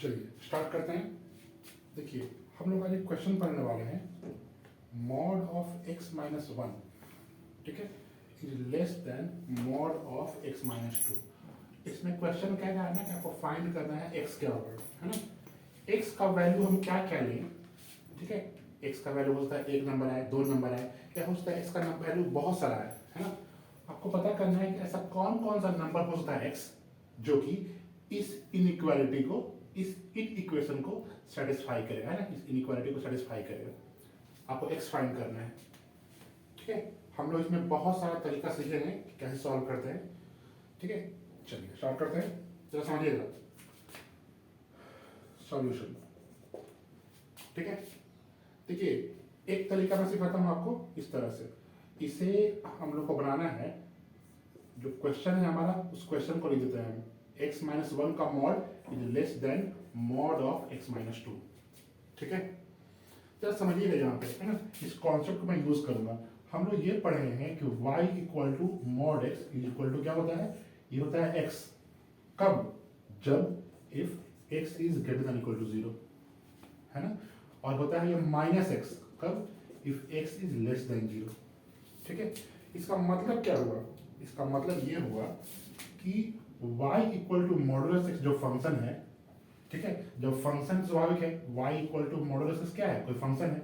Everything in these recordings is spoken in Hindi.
चलिए स्टार्ट करते हैं। देखिए हम लोग आज एक क्वेश्चन पढ़ने वाले हैं, mod of x minus one, ठीक है, is less then mod of x minus two. इसमें क्वेश्चन कह रहा है ना कि आपको फाइंड करना है x क्या होगा, है ना। x का वैल्यू हम क्या क्या लें, ठीक है। x का वैल्यू हो सकता है एक नंबर है, दो नंबर है, या हो सकता है x का वैल्यू बहुत सारा है ना। आपको पता करना है कि ऐसा कौन कौन सा नंबर हो सकता है x जो कि इस इनइक्वालिटी को, इस इक्वेशन को सेटिस्फाई करेगा, है ना, इस इनइक्वालिटी को सेटिस्फाई करेगा। आपको x फाइंड करना है, ठीक है। हम लोग इसमें बहुत सारा तरीका सीखेंगे कि कैसे सॉल्व करते हैं, ठीक है। चलिए स्टार्ट करते हैं, जरा समझिएगा सॉल्यूशन, ठीक है। देखिए एक तरीका मैं सिखाता हूँ आपको इस तरह से। इसे हम लोग को बनाना है, जो क्वेश्चन है हमारा उस क्वेश्चन को लिख देते हैं हम, x माइनस वन का mod is less then mod of x minus two, ठीक है। जरा समझिएगा यहाँ पे, है ना, इस कॉन्सेप्ट को मैं यूज करूंगा। हम लोग ये पढ़े हैं कि y equal to mod x equal to क्या होता है, ये होता है x कब, जब if x is greater than equal to zero, है ना। और होता है ये माइनस x कब, if x is less than zero, ठीक है। इसका मतलब क्या हुआ, इसका मतलब ये हुआ कि y equal to modulus x जो फंक्शन है, ठीक है, जब फंक्शन स्वाभाविक है, y equal to modulus x क्या है, कोई फंक्शन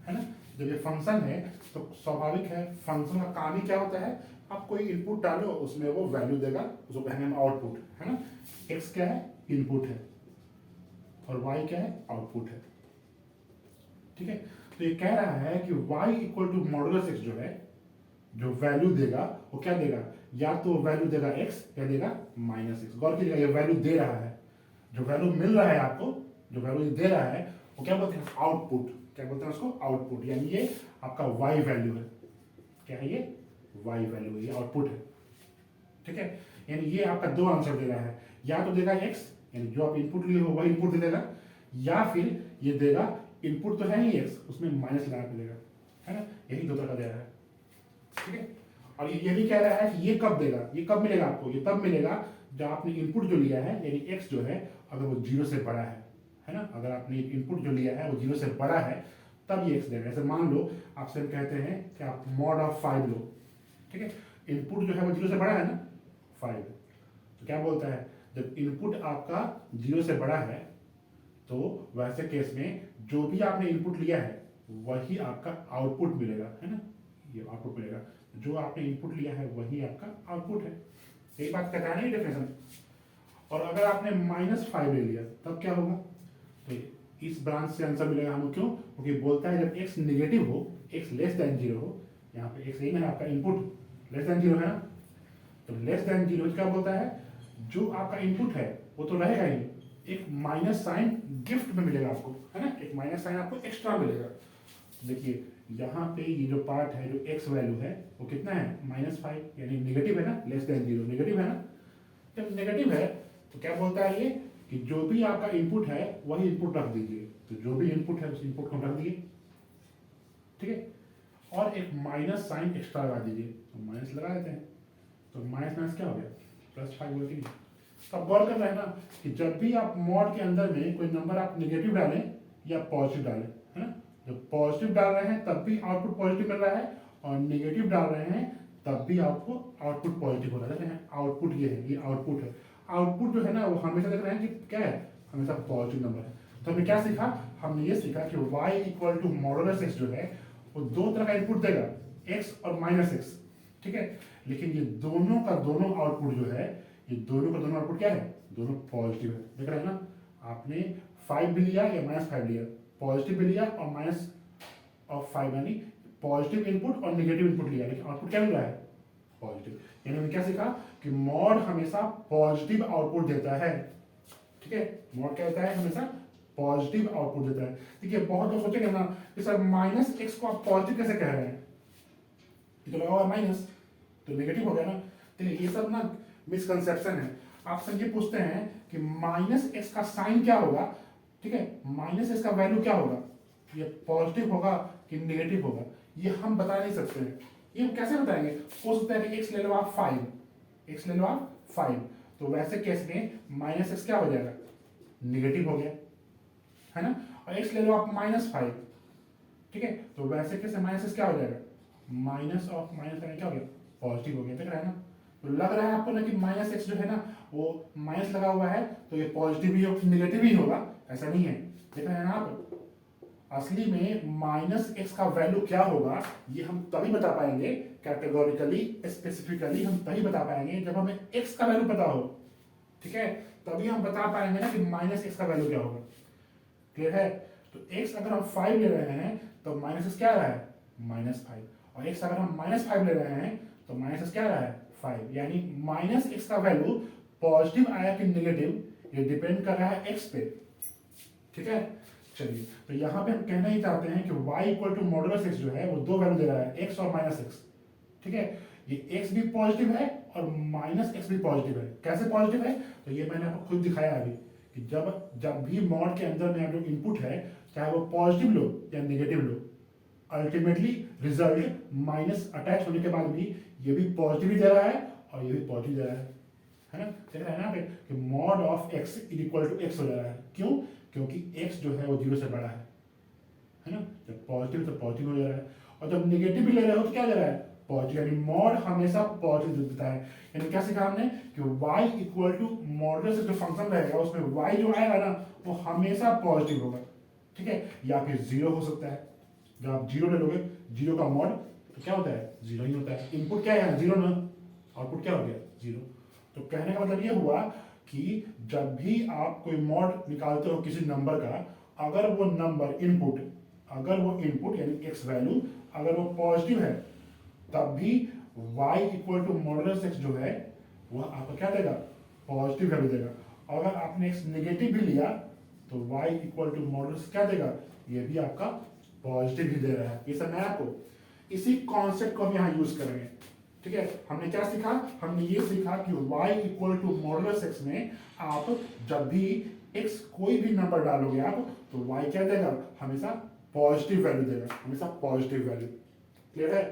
है ना। जब ये फंक्शन है तो स्वाभाविक है फंक्शन का काम ही क्या होता है, आप कोई इनपुट डालो उसमें वो वैल्यू देगा, उसको कहेंगे हम आउटपुट, है ना। x क्या है, इनपुट है, और y क्या है, आउटपुट है, ठीक है। तो ये कह रहा है कि y equal to modulus x जो है, जो वैल्यू देगा वो क्या देगा, या तो वैल्यू देगा x या देगा माइनस x। गौर कीजिएगा ये वैल्यू दे रहा है, जो वैल्यू मिल रहा है आपको, जो वैल्यू दे रहा है वो क्या बोलते हैं, आउटपुट। क्या बोलते हैं उसको, आउटपुट। यानी ये आपका y वैल्यू है, क्या है ये, y वैल्यू है, ये आउटपुट है, ठीक है। यानी ये आपका दो आंसर दे रहा है, या तो देगा x, यानी जो आप इनपुट लिए हो वही इनपुट दे देगा, या फिर ये देगा इनपुट तो है ही x, उसमें माइनस लगा के देगा, है ना। यही दो तरह का दे रहा है, ठीक है। और ये भी कह रहा है कि ये कब देगा, ये कब मिलेगा आपको, ये तब मिलेगा जब आपने इनपुट जो लिया है, यानी x जो है अगर वो जीरो से बड़ा है ना। अगर आपने इनपुट जो लिया है वो जीरो से बड़ा है तब ये x देगा। ऐसे मान लो आपसे हम कहते हैं कि आप मॉड ऑफ 5 लो, ठीक है। इनपुट जो है वो जीरो से बड़ा है ना, 5। तो क्या बोलता है, जब इनपुट आपका जीरो से बड़ा है तो वैसे केस में जो भी आपने इनपुट लिया है वही आपका आउटपुट मिलेगा, है ना, ये आउटपुट मिलेगा। जो आपने इनपुट लिया है वही आपका आउटपुट है, यही बात कहता है ना ये डेफिनेशन। और अगर आपने -5 ले लिया तब क्या होगा, तो इस ब्रांच से आंसर मिलेगा हमको, क्यों, क्योंकि बोलता है जब x नेगेटिव हो, x लेस देन जीरो हो, यहाँ पे x है आपका इनपुट लेस देन जीरो है ना, तो लेस देन जीरो क्या बोलता है, जो आपका इनपुट है वो तो रहेगा ही, एक माइनस साइन गिफ्ट में मिलेगा आपको, है ना, एक माइनस साइन आपको एक्स्ट्रा मिलेगा। देखिए यहाँ पे ये जो पार्ट है, जो x वैल्यू है वो कितना है, -5, यानी नेगेटिव है ना, लेस देन जीरो नेगेटिव है ना। जब नेगेटिव है तो क्या बोलता है ये कि जो भी आपका इनपुट है वही इनपुट रख दीजिए, तो जो भी इनपुट है उस इनपुट को रख दिए, ठीक है। और एक माइनस साइन एक्स्ट्रा लगा दीजिए, तो माइनस लगा देते हैं, तो माइनस माइनस क्या हो गया, +5 बोल के। तो आप गौर करना है ना कि जब भी आप मॉड के अंदर में कोई नंबर आप नेगेटिव डालें या पॉजिटिव डालें, है ना, जब पॉजिटिव डाल रहे हैं तब भी आउटपुट पॉजिटिव मिल रहा है, और नेगेटिव डाल रहे हैं तब भी आपको आउटपुट पॉजिटिव हो रहा है। आउटपुट ये है, ये आउटपुट है। आउटपुट जो है ना वो हमेशा देख रहे हैं कि क्या है, हमेशा पॉजिटिव नंबर है। तो हमने क्या सीखा, हमने ये सीखा कि y equal to modulus x जो है वो दो तरह का इनपुट देगा, x और -x, ठीक है। लेकिन ये दोनों का दोनों आउटपुट जो है, ये दोनों का दोनों आउटपुट क्या है, दोनों पॉजिटिव है। देख रहे हैं ना, आपने 5 भी लिया या -5 लिया, पॉजिटिव भी लिया और -5, यानी पॉजिटिव इनपुट और नेगेटिव इनपुट लिया, लेकिन आउटपुट क्या मिल रहा है, पॉजिटिव। यानी हमने क्या सीखा कि मॉड हमेशा पॉजिटिव आउटपुट देता है, ठीक है। मॉड क्या देता है, हमेशा पॉजिटिव आउटपुट देता है। देखिए बहुत लोग सोचेंगे ना कि सर -x को आप पॉजिटिव कैसे कह रहे हैं, ये तो लगा हुआ माइनस, तो नेगेटिव हो गया ना। तो ये सब ना मिसकंसेप्शन है। आपसे ये पूछते हैं कि -x का साइन क्या होगा, ठीक है, -x का वैल्यू क्या होगा, ये पॉजिटिव होगा कि नेगेटिव होगा, ये हम बता नहीं सकते हैं। ये हम कैसे बताएंगे, हो सकता है कि x ले लो आप 5, x ले लो आप 5, तो वैसे केस में -x क्या हो जाएगा, निगेटिव हो गया, है ना। और x ले लो आप -5, ठीक है, तो वैसे कैसे माइनस क्या हो जाएगा, माइनस ऑफ माइनस क्या हो गया, पॉजिटिव हो गया, दिख रहा है ना। तो लग रहा है आपको ना कि -x जो है ना वो माइनस लगा हुआ है तो ये पॉजिटिव ही हो निगेटिव ही होगा, ऐसा नहीं है, देख रहे हैं ना आप। असली में -x का वैल्यू क्या होगा ये हम तभी बता पाएंगे, कैटेगोरिकली स्पेसिफिकली हम तभी बता पाएंगे जब हमें x का वैल्यू पता हो, ठीक है, तभी हम बता पाएंगे ना कि -x का वैल्यू क्या होगा, क्लियर है। तो x अगर हम 5 ले रहे हैं तो -x क्या रहा है, -5, और x अगर हम -5 ले रहे हैं तो -x क्या रहा है, 5, यानी -x का वैल्यू पॉजिटिव आया कि नेगेटिव ये डिपेंड कर रहा है x पे, ठीक है। चलिए, तो यहाँ पे हम कहना ही चाहते हैं कि y equal to modulus x जो है वो दो वैल्यू दे रहा है, x और -x, ठीक है। ये x भी पॉजिटिव है और -x भी पॉजिटिव है। कैसे पॉजिटिव है, तो ये मैंने आपको खुद दिखाया अभी कि जब भी मॉड के अंदर में जो इनपुट है चाहे वो पॉजिटिव लो या नेगेटिव लो, अल्टीमेटली रिजल्ट माइनस अटैच होने के बाद भी ये भी पॉजिटिव ही दे रहा है और ये भी पॉजिटिव दे रहा है ना। देख रहे हैं ना कि mod of x equal to x हो जा रहा है, क्यों, क्योंकि x जो है वो 0 से बड़ा है ना। जब पॉजिटिव तो पॉजिटिव हो जा रहा है, और जब नेगेटिव भी ले रहे हो तो क्या दे रहा है, पॉजिटिव, यानी मॉड हमेशा पॉजिटिव देता है। यानी क्या सीखा हमने कि y इक्वल टू मॉडुलस जो फंक्शन रहेगा उसमें y जो आएगा ना वो हमेशा पॉजिटिव होगा, ठीक है, या फिर 0 हो सकता है। जब आप 0 ले लोगे, 0 का मॉड तो क्या होता है, 0 ही होता है। इनपुट क्या है, 0 ना, आउटपुट क्या हो गया, 0। तो कहने का मतलब ये हुआ कि जब भी आप कोई मॉड निकालते हो किसी नंबर का, अगर वो नंबर इनपुट यानी x वैल्यू अगर वो पॉजिटिव है तब भी y equal to modulus x जो है वो आपको क्या देगा, पॉजिटिव वैल्यू देगा। अगर आपने x नेगेटिव भी लिया तो y इक्वल टू मॉडुलस क्या देगा, ये भी आपका पॉजिटिव ही दे रहा है। ये सब मैं आपको इसी कॉन्सेप्ट को हम यहाँ यूज करेंगे, ठीक है। हमने क्या सीखा, हमने ये सीखा कि y equal to modulus x में आप जब भी x कोई भी नंबर डालोगे आप तो y क्या देगा, हमेशा पॉजिटिव वैल्यू देगा, हमेशा पॉजिटिव वैल्यू, क्लियर है।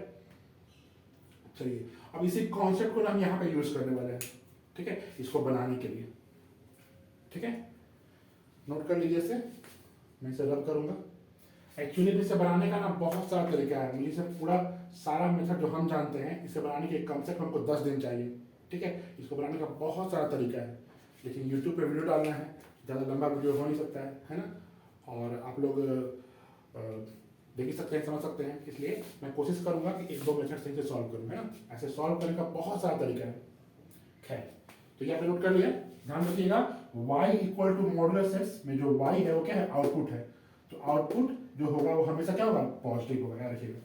चलिए, अब इसी कॉन्सेप्ट को हम यहाँ पे यूज करने वाले हैं, ठीक है, इसको बनाने के लिए, ठीक है। नोट कर लीजिए इसे, मैं इसे रब करूंगा। एक्चुअली इसे बनाने का ना बहुत सारा तरीका है, मुझे इसे पूरा सारा मेथड जो हम जानते हैं इसे बनाने के कम से कम हमको 10 दिन चाहिए, ठीक है। इसको बनाने का बहुत सारा तरीका है, लेकिन यूट्यूब पे वीडियो डालना है, ज़्यादा लंबा वीडियो हो नहीं सकता है ना, और आप लोग देख ही सकते हैं, समझ सकते हैं, इसलिए मैं कोशिश करूंगा कि 1-2 मेथड से इसे सॉल्व करूँ, है ना। ऐसे सॉल्व करने का बहुत सारा तरीका है, खैर। तो ये आपने नोट कर लिया, ध्यान रखिएगा, y equal to modulus x में जो y है वो क्या है, आउटपुट है, तो आउटपुट जो होगा वो हमेशा क्या होगा, पॉजिटिव होगा, याद रखिएगा।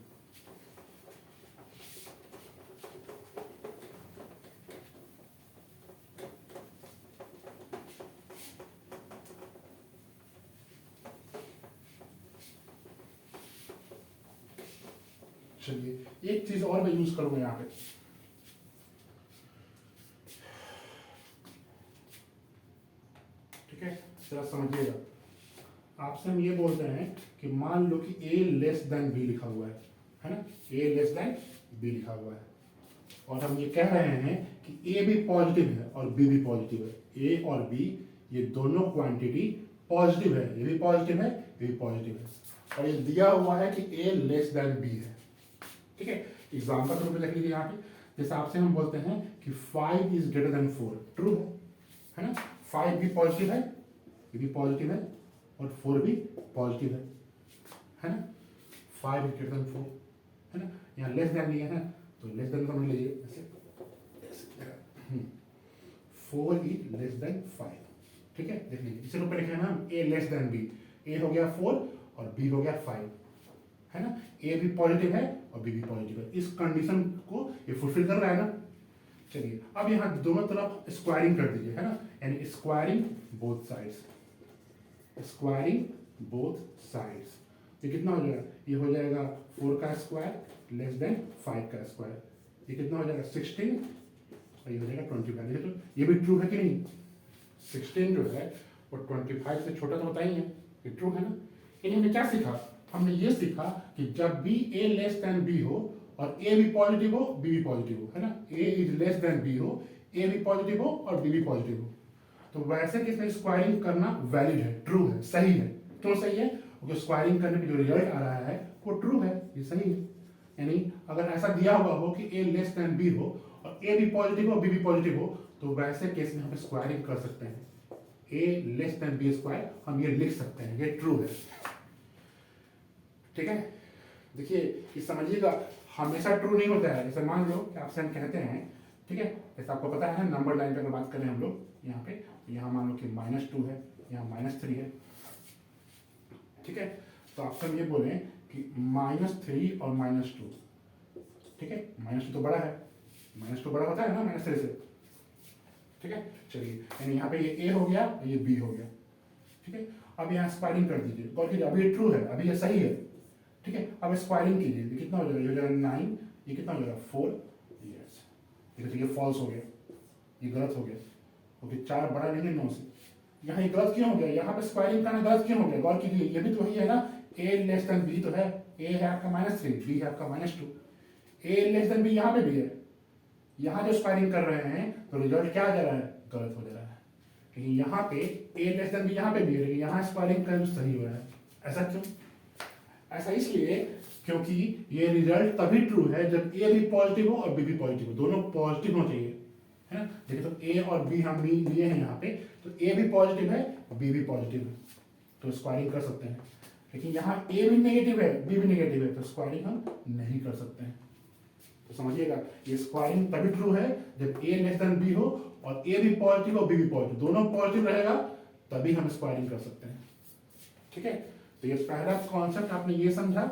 चलिए, एक चीज और मैं यूज करूंगा यहाँ पे, ठीक है, जरा समझिएगा। आपसे हम ये बोलते हैं कि मान लो कि a लेस देन b लिखा हुआ है ना, a लेस देन b लिखा हुआ है, और हम ये कह रहे हैं कि a भी पॉजिटिव है और b भी पॉजिटिव है। a और b ये दोनों क्वांटिटी पॉजिटिव है, ये भी पॉजिटिव है, ये भी पॉजिटिव है, और ये दिया हुआ है कि a लेस देन b है, ठीक है। एग्जाम्पल के रूप में लिख लीजिए यहाँ पे, जैसे आपसे हम बोलते हैं कि 5 इज ग्रेटर देन 4, ट्रू है ना, 5 भी पॉजिटिव है, ये भी पॉजिटिव है, और 4 भी पॉजिटिव है ना, 5 इज ग्रेटर देन 4, है ना। यहाँ लेस देन लिया है तो लेस देन समझ लीजिए ऐसे, 4 इज लेस देन 5, ठीक है। देख लीजिए इसे रूप में लिखा है ना, a less than b, a हो गया 4 और b हो गया 5, है ना, a भी पॉजिटिव है और b भी पॉजिटिव है, इस कंडीशन को ये फुलफिल कर रहा है ना। चलिए, अब यहाँ दोनों तरफ स्क्वायरिंग कर दीजिए, है ना, यानी squaring both sides, squaring both sides, ये कितना हो जाएगा, ये हो जाएगा 4 का स्क्वायर लेस देन 5 का स्क्वायर, ये कितना हो जाएगा 16, और ये हो जाएगा 25। देखिए तो ये भी ट्रू है कि नहीं, 16 जो है वो 25 से छोटा तो होता ही है, ये ट्रू है ना। यानी हमने क्या सीखा, हमने ये सीखा कि जब भी a लेस देन b हो और a भी पॉजिटिव हो b भी पॉजिटिव हो, है ना, a is less then b हो, a भी पॉजिटिव हो और b भी पॉजिटिव हो, तो वैसे केस में स्क्वायरिंग करना वैलिड है, ट्रू है, सही है। क्यों सही है? क्योंकि स्क्वायरिंग करने पे जो रिजल्ट आ रहा है वो ट्रू है, ये सही है। यानी अगर ऐसा दिया हुआ हो कि a लेस देन b हो और a भी पॉजिटिव हो b भी पॉजिटिव हो, तो वैसे केस में हम स्क्वायरिंग कर सकते हैं। a less than b square हम ये लिख सकते हैं, ये ट्रू है। ठीक है, देखिए ये समझिएगा, हमेशा ट्रू नहीं होता है। जैसे मान लो कि आपसे हम कहते हैं, ठीक है, जैसे आपको पता है नंबर लाइन पे अगर बात करें हम लोग यहाँ पे, तो यहाँ मान लो कि -2 है, यहाँ -3 है। ठीक है, तो आपसे हम ये बोले कि -3 और -2, ठीक है, -2 तो बड़ा है, -2 बड़ा होता है ना -3 से। ठीक है, चलिए, यानी यहाँ पे ये a हो गया, ये b हो गया। ठीक है, अब यहाँ स्क्वायरिंग कर दीजिए, गौर कीजिए, अभी ये ट्रू है, अभी ये सही है। ठीक है, अब स्क्वायरिंग कीजिए, ये कितना हो जाएगा? ये हो जाएगा 9, ये कितना हो जाएगा? 4। यस, ये फॉल्स हो गया, ये गलत हो गया, क्योंकि 4 बड़ा नहीं है 9 से। यहाँ ये गलत क्यों हो गया? यहाँ पे स्क्वायरिंग करना गलत क्यों हो गया? गौर कीजिए, ये भी तो वही है ना, a लेस देन b तो है, a है आपका -3, b है आपका -2, a लेस देन b यहाँ पे भी है। यहाँ जो स्क्वायरिंग कर रहे हैं तो रिजल्ट क्या आ जा रहा है? गलत हो जा रहा है। लेकिन यहाँ पे a लेस देन b यहाँ पे भी है, लेकिन यहाँ स्क्वायरिंग का सही हो रहा है। ऐसा क्यों? ऐसा इसलिए क्योंकि ये रिजल्ट तभी ट्रू है जब a भी पॉजिटिव हो और b भी पॉजिटिव हो, दोनों पॉजिटिव होना चाहिए, है ना। देखिए, तो a और b हम लिए हैं यहाँ पे, तो a भी पॉजिटिव है, b भी पॉजिटिव है, तो स्क्वायरिंग कर सकते हैं। लेकिन यहाँ a भी नेगेटिव है, b भी नेगेटिव है, तो स्क्वायरिंग हम नहीं कर सकते हैं। तो समझिएगा, ये स्क्वायरिंग तभी ट्रू है जब a लेस देन b हो और a भी पॉजिटिव हो, b भी पॉजिटिव, दोनों पॉजिटिव रहेगा, तभी हम स्क्वायरिंग कर सकते हैं। ठीक है, तो ये पहला कॉन्सेप्ट आपने ये समझा।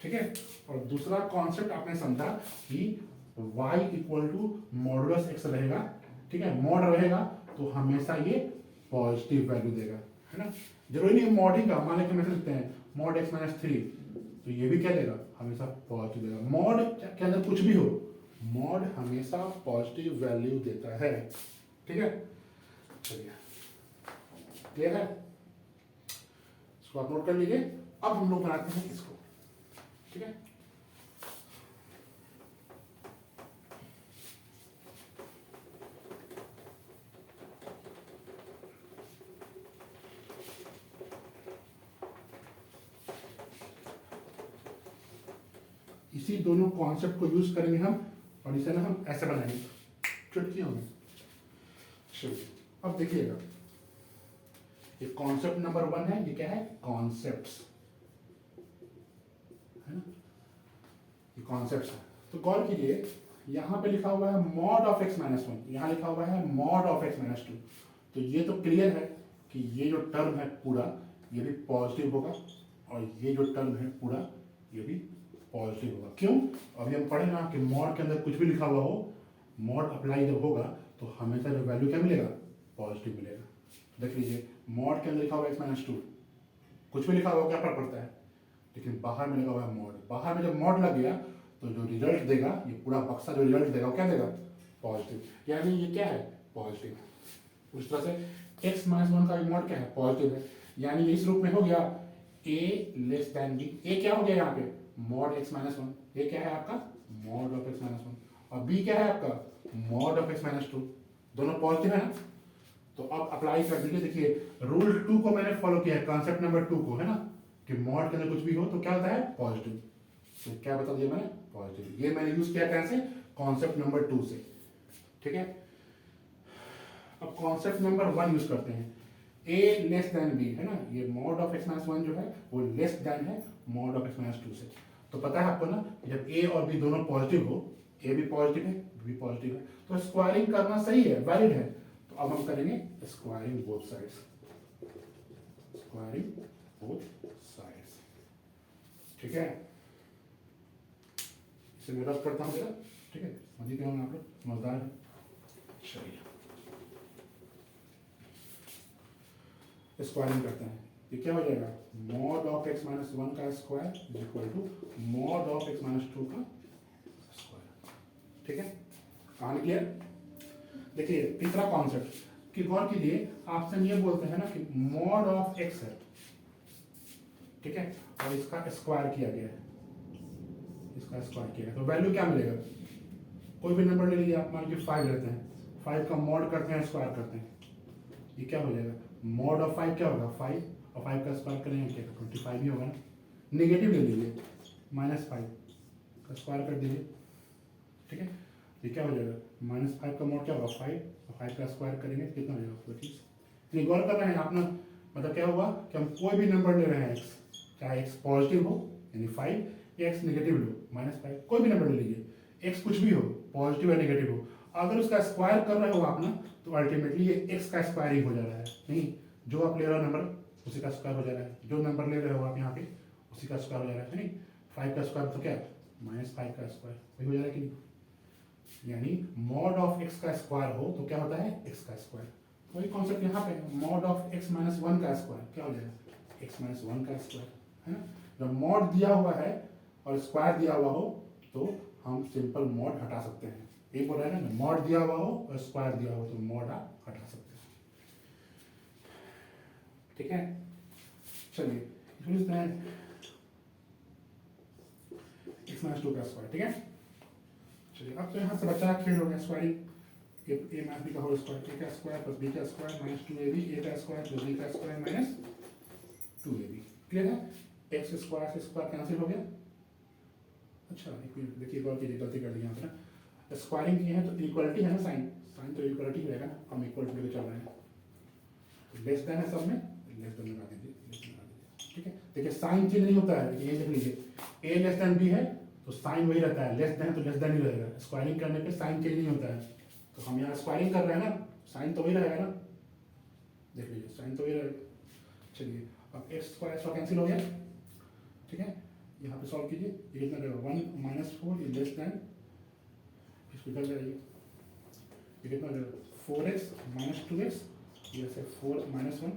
ठीक है, और दूसरा कॉन्सेप्ट आपने समझा कि y equal to modulus x रहेगा। ठीक है, मॉड रहेगा तो हमेशा ये पॉजिटिव वैल्यू देगा, है ना। जरूरी नहीं मॉड ही का, मान लें कि हम ऐसे लिखते हैं मॉड x -3, तो ये भी क्या देगा? हमेशा पॉजिटिव देगा। मॉड के अंदर कुछ भी हो, मॉड हमेशा पॉजिटिव वैल्यू देता है। ठीक है, चलिए, क्लियर है? इसको आप नोट कर लीजिए। अब हम लोग बनाते हैं इसको। ठीक है, इसी दोनों कॉन्सेप्ट को यूज करेंगे हम, और इसे ना हम ऐसे बनाएंगे, चुटकियों में। चलिए, अब देखिएगा, ये कॉन्सेप्ट नंबर 1 है। ये क्या है? कॉन्सेप्ट्स, है ना, ये कॉन्सेप्ट्स है। तो गौर कीजिए, यहाँ पे लिखा हुआ है मॉड ऑफ x -1, यहाँ लिखा हुआ है मॉड ऑफ x -2। तो ये तो क्लियर है कि ये जो टर्म है पूरा, ये भी पॉजिटिव होगा, और ये जो टर्म है पूरा, ये भी पॉजिटिव होगा। क्यों? अभी हम पढ़े ना कि मॉड के अंदर कुछ भी लिखा हुआ हो, मॉड अप्लाई जब होगा तो हमेशा जो वैल्यू क्या मिलेगा? पॉजिटिव मिलेगा। देख लीजिए, मॉड के अंदर लिखा हुआ है x -2, कुछ भी लिखा हुआ क्या फर्क पड़ता है, लेकिन बाहर में लगा हुआ है मॉड। बाहर में जब मॉड लग गया तो जो रिजल्ट देगा, ये पूरा बक्सा जो रिजल्ट देगा वो क्या देगा? पॉजिटिव। यानी ये क्या है? पॉजिटिव। उस तरह से x -1 का मॉड क्या है? पॉजिटिव है। यानी ये इस रूप में हो गया a less than b। a क्या हो गया यहाँ पे? Mod x -1। a क्या है आपका? Mod of x -1। और b क्या है आपका? Mod of x -2। दोनों पॉजिटिव है ना। तो अब अप्लाई कर दीजिए। देखिए, रूल 2 को मैंने फॉलो किया है, कॉन्सेप्ट नंबर 2 को, है ना, कि मॉड के अंदर कुछ भी हो तो क्या होता है? पॉजिटिव। तो क्या बता दिया मैंने? पॉजिटिव। ये मैंने यूज किया कैसे? कॉन्सेप्ट नंबर 2 से। ठीक है, अब कॉन्सेप्ट नंबर 1 यूज करते हैं। a लेस देन b, है ना, ये मॉड ऑफ x -1 जो है वो लेस देन है मॉड ऑफ x -2 से। तो पता है आपको ना, जब a और b दोनों पॉजिटिव हो, a भी पॉजिटिव है, b भी पॉजिटिव है, तो स्क्वायरिंग करना सही है, वैलिड है। तो अब हम करेंगे squaring both sides, squaring both sides. ठीक है, इसे मैं रब करता हूँ जरा। ठीक है, समझिए क्या आप लोग समझदार है। चलिए, स्क्वायरिंग करते हैं। ये क्या हो जाएगा? मॉड ऑफ x -1 का square is equal to mod of x -2 का स्क्वायर। ठीक है, कहानी क्लियर? देखिए, तीसरा कॉन्सेप्ट कि गौर कीजिए, आपसे हम ये बोलते हैं ना कि मॉड ऑफ x है, ठीक है, और इसका स्क्वायर किया गया है, इसका स्क्वायर किया गया, तो वैल्यू क्या मिलेगा? कोई भी नंबर ले लीजिए आप, मान लीजिए 5 लेते हैं, 5 का मॉड करते हैं, स्क्वायर करते हैं, ये क्या हो जाएगा, मॉड ऑफ 5 क्या होगा 5, और 5 का स्क्वायर करेंगे क्या 25 ही होगा ना। नेगेटिव ले लीजिए, -5 का स्क्वायर कर दीजिए, ठीक है। ये क्या हो जाएगा, -5 का मॉड क्या होगा 5, और 5 का स्क्वायर करेंगे तो कितना हो जाएगा 25। नहीं गौर कर रहे हैं आप ना, मतलब क्या हुआ कि हम कोई भी नंबर ले रहे हैं x, चाहे x पॉजिटिव हो यानी 5 या x नेगेटिव लो -5, कोई भी नंबर ले लीजिए, x कुछ भी हो पॉजिटिव या नेगेटिव हो, अगर उसका स्क्वायर कर रहे हो आप ना तो अल्टीमेटली ये x का स्क्वायरिंग हो जा रहा है। नहीं, जो आप ले रहे हो नंबर उसी का स्क्वायर हो जा रहा है, जो नंबर ले रहे हो आप यहाँ पे उसी का स्क्वायर हो जा रहा है। नहीं 5 का स्क्वायर तो क्या -5 का स्क्वायर वही हो जा रहा है कि नहीं। यानी मॉड ऑफ x का स्क्वायर हो तो क्या होता है x का स्क्वायर। वही कॉन्सेप्ट यहाँ पे, मॉड ऑफ x माइनस 1 का स्क्वायर क्या हो जाएगा x माइनस 1 का स्क्वायर, है ना। जब मॉड दिया हुआ है और स्क्वायर दिया हुआ हो तो हम सिंपल मॉड हटा सकते हैं। ये बोल रहा है ना, मॉड दिया हुआ हो और स्क्वायर दिया हो तो मॉड आप हटा सकते हैं, ठीक है। चलिए x माइनस 2 का स्क्वायर, ठीक है। चलिए अब तो यहाँ से बच्चा खेल हो गया स्क्वायरिंग, ए माइनस बी का होल स्क्वायर, ए का स्क्वायर प्लस बी का स्क्वायर माइनस 2ab, ए का स्क्वायर प्लस बी का स्क्वायर माइनस 2ab, क्लियर है। एक्स स्क्वायर से स्क्वायर कैंसिल हो गया। अच्छा एक मिनट देखिए, एक और कीजिए, गलती कर दी यहाँ पे ना, स्क्वायरिंग की है तो इक्वलिटी है ना, साइन साइन तो इक्वलिटी रहेगा ना, हम इक्वल टू लेके चल रहे हैं, तो लेस देन है सब में, लेस देन लगा दीजिए, ठीक है। देखिए साइन चेंज नहीं होता है, ये देख लीजिए ए लेस देन बी है तो साइन वही रहता है, लेस देन तो लेस देन ही रहेगा, स्क्वायरिंग करने पे साइन चेंज नहीं होता है। तो हम यहाँ स्क्वायरिंग कर रहे हैं ना, साइन तो वही रहेगा ना, देख लीजिए साइन तो वही रहेगा। चलिए अब एक्स स्क्वायर एक्स्ट्रा कैंसिल हो गया, ठीक है। यहाँ पे सॉल्व कीजिए, ये कितना रहेगा 1 माइनस 4 ये लेस देन, इसको निकल जाइए, ये कितना रहेगा 4x माइनस 2x, ये से 4 minus 1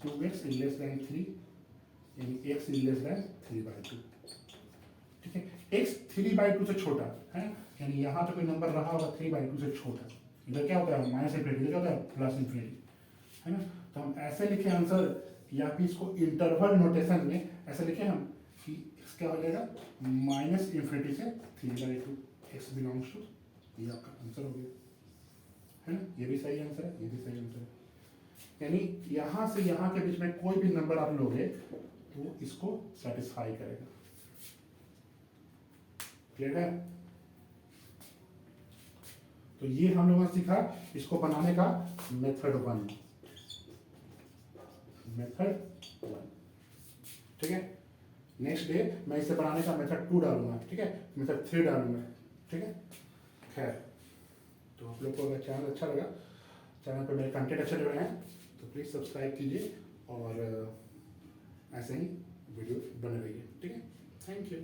2x is less then 3, यानी x इज लेस देन 3/2, ठीक है। x 3/2 से छोटा है, यानी यहाँ पे कोई नंबर रहा होगा 3/2 से छोटा, इधर क्या होता है माइनस इन्फिनिटी, इधर क्या होता है प्लस इन्फिनिटी, है ना। तो हम ऐसे लिखे आंसर, या फिर इसको इंटरवल नोटेशन में ऐसे लिखे हम कि x क्या हो जाएगा माइनस इन्फिनिटी से 3/2, x बिलोंग्स टू, ये आपका आंसर हो गया, है ना। ये भी सही आंसर है, ये भी सही आंसर है। यानी यहाँ से यहाँ के बीच में कोई भी नंबर आप लोगे तो इसको सेटिस्फाई करेगा, क्लियर है। तो ये हम लोगों ने सीखा इसको बनाने का मेथड 1, ठीक है। नेक्स्ट डे मैं इसे बनाने का मेथड 2 डालूंगा, ठीक है, मेथड 3 डालूंगा, ठीक है। खैर तो आप लोग को अगर चैनल अच्छा लगा, चैनल पर मेरे कंटेंट अच्छे लग रहे हैं तो प्लीज़ सब्सक्राइब कीजिए और ऐसे ही वीडियो बने रहिए, ठीक है। Thank you.